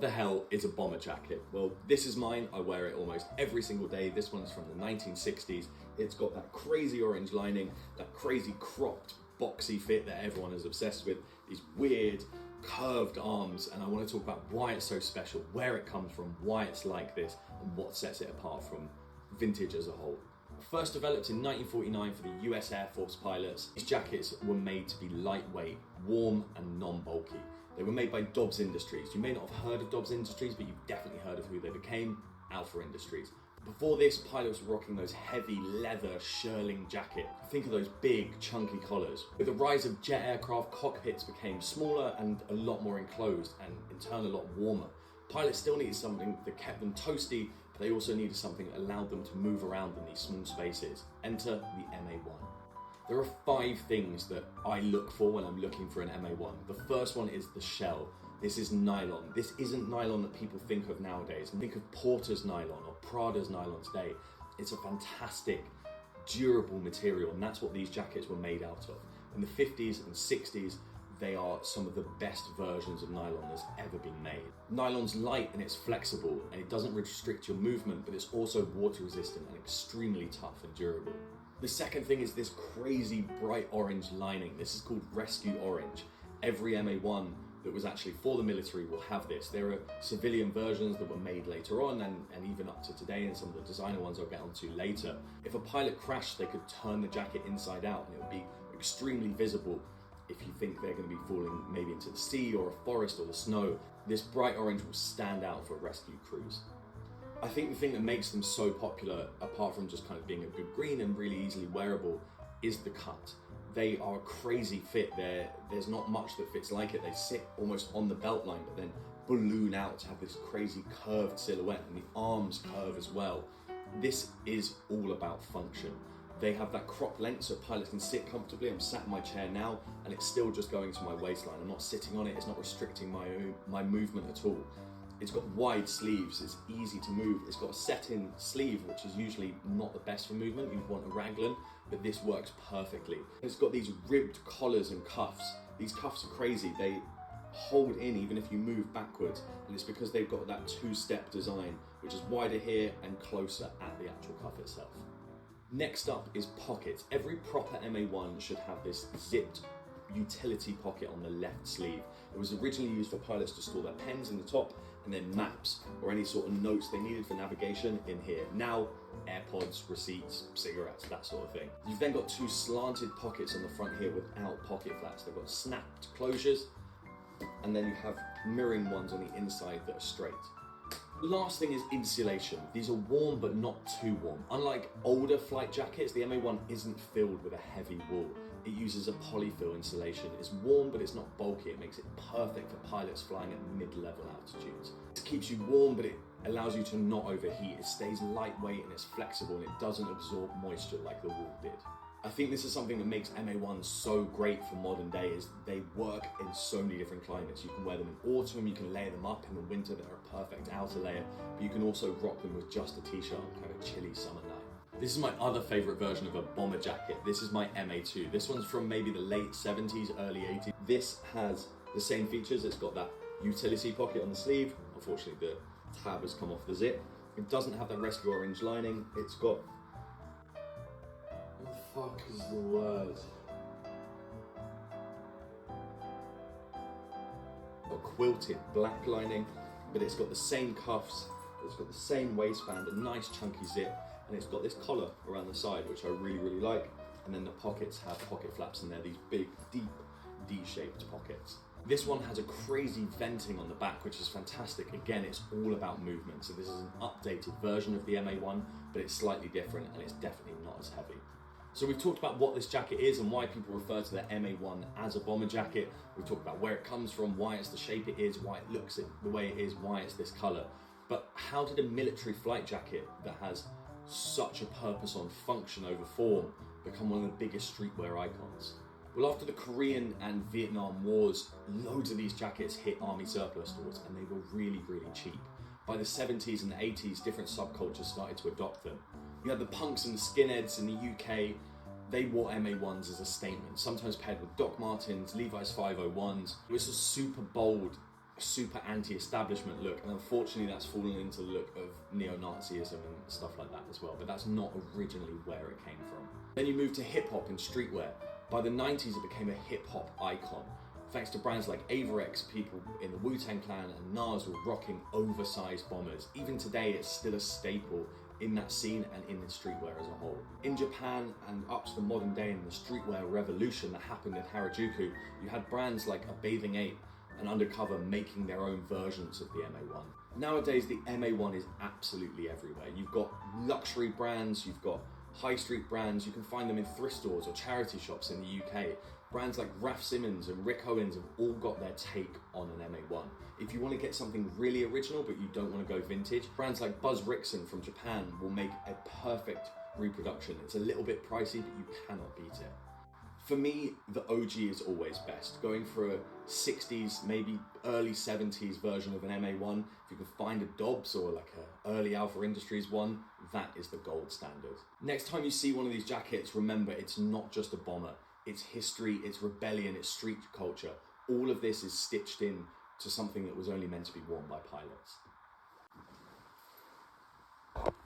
the hell is a bomber jacket? Well, this is mine. I wear it almost every single day. This one's from the 1960s. It's got that crazy orange lining, that crazy cropped, boxy fit that everyone is obsessed with, these weird curved arms, and I want to talk about why it's so special, where it comes from, why it's like this, and what sets it apart from vintage as a whole. First developed in 1949 for the US Air Force pilots, these jackets were made to be lightweight, warm, and non-bulky. They were made by Dobbs Industries. You may not have heard of Dobbs Industries, but you've definitely heard of who they became, Alpha Industries. Before this, pilots were rocking those heavy leather shearling jackets. Think of those big, chunky collars. With the rise of jet aircraft, cockpits became smaller and a lot more enclosed, and in turn a lot warmer. Pilots still needed something that kept them toasty, but they also needed something that allowed them to move around in these small spaces. Enter the MA-1. There are 5 things that I look for when I'm looking for an MA-1. The first one is the shell. This is nylon. This isn't nylon that people think of nowadays. Think of Porter's nylon or Prada's nylon today. It's a fantastic, durable material, and that's what these jackets were made out of. In the 50s and 60s, they are some of the best versions of nylon that's ever been made. Nylon's light and it's flexible, and it doesn't restrict your movement, but it's also water resistant and extremely tough and durable. The second thing is this crazy bright orange lining. This is called Rescue Orange. Every MA-1 that was actually for the military will have this. There are civilian versions that were made later on and even up to today, and some of the designer ones I'll get onto later. If a pilot crashed, they could turn the jacket inside out and it would be extremely visible if you think they're going to be falling maybe into the sea or a forest or the snow. This bright orange will stand out for rescue crews. I think the thing that makes them so popular, apart from just kind of being a good green and really easily wearable, is the cut. They are a crazy fit. There's not much that fits like it. They sit almost on the belt line, but then balloon out to have this crazy curved silhouette, and the arms curve as well. This is all about function. They have that crop length so pilots can sit comfortably. I'm sat in my chair now and it's still just going to my waistline. I'm not sitting on it. It's not restricting my movement at all. It's got wide sleeves, it's easy to move. It's got a set-in sleeve, which is usually not the best for movement. You'd want a raglan, but this works perfectly. It's got these ribbed collars and cuffs. These cuffs are crazy. They hold in even if you move backwards, and it's because they've got that 2-step design, which is wider here and closer at the actual cuff itself. Next up is pockets. Every proper MA-1 should have this zipped utility pocket on the left sleeve. It was originally used for pilots to store their pens in the top, and then maps or any sort of notes they needed for navigation in here. Now, AirPods, receipts, cigarettes, that sort of thing. You've then got 2 slanted pockets on the front here without pocket flaps. They've got snapped closures, and then you have mirroring ones on the inside that are straight. Last thing is insulation. These are warm but not too warm. Unlike older flight jackets, the MA-1 isn't filled with a heavy wool. It uses a polyfill insulation. It's warm but it's not bulky. It makes it perfect for pilots flying at mid-level altitudes. It keeps you warm, but it allows you to not overheat. It stays lightweight and it's flexible, and it doesn't absorb moisture like the wool did. I think this is something that makes MA-1 so great for modern day, is they work in so many different climates. You can wear them in autumn, you can layer them up in the winter, they're a perfect outer layer, but you can also rock them with just a t-shirt on kind of a chilly summer night. This is my other favorite version of a bomber jacket. This is my MA-2. This one's from maybe the late 70s, early 80s. This has the same features. It's got that utility pocket on the sleeve. Unfortunately, the tab has come off the zip. It doesn't have that rescue orange lining. It's got, what the fuck is the word? A quilted black lining, but it's got the same cuffs, it's got the same waistband, a nice chunky zip, and it's got this collar around the side, which I really, really like. And then the pockets have pocket flaps in there, these big, deep, D-shaped pockets. This one has a crazy venting on the back, which is fantastic. Again, it's all about movement. So this is an updated version of the MA-1, but it's slightly different and it's definitely not as heavy. So we've talked about what this jacket is and why people refer to the MA-1 as a bomber jacket. We've talked about where it comes from, why it's the shape it is, why it looks the way it is, why it's this color. But how did a military flight jacket that has such a purpose on function over form become one of the biggest streetwear icons? Well, after the Korean and Vietnam Wars, loads of these jackets hit army surplus stores and they were really, really cheap. By the 70s and the 80s, different subcultures started to adopt them. You had the punks and the skinheads in the UK. They wore MA-1s as a statement, sometimes paired with Doc Martens, Levi's 501s. It was a super bold super anti-establishment look, and unfortunately that's fallen into the look of neo-Nazism and stuff like that as well, but that's not originally where it came from. Then you move to hip-hop and streetwear. By the 90s it became a hip-hop icon. Thanks to brands like Averex, people in the Wu-Tang Clan and Nas were rocking oversized bombers. Even today it's still a staple in that scene and in the streetwear as a whole. In Japan and up to the modern day, in the streetwear revolution that happened in Harajuku, you had brands like A Bathing Ape and Undercover making their own versions of the MA-1. Nowadays the MA-1 is absolutely everywhere. You've got luxury brands, you've got high street brands, you can find them in thrift stores or charity shops in the UK. Brands like Raf Simons and Rick Owens have all got their take on an MA-1. If you want to get something really original but you don't want to go vintage, brands like Buzz Rickson from Japan will make a perfect reproduction. It's a little bit pricey, but you cannot beat it. For me, the OG is always best. Going for a 60s, maybe early 70s version of an MA-1, if you can find a Dobbs or like a early Alpha Industries one, that is the gold standard. Next time you see one of these jackets, remember it's not just a bomber. It's history, it's rebellion, it's street culture. All of this is stitched in to something that was only meant to be worn by pilots.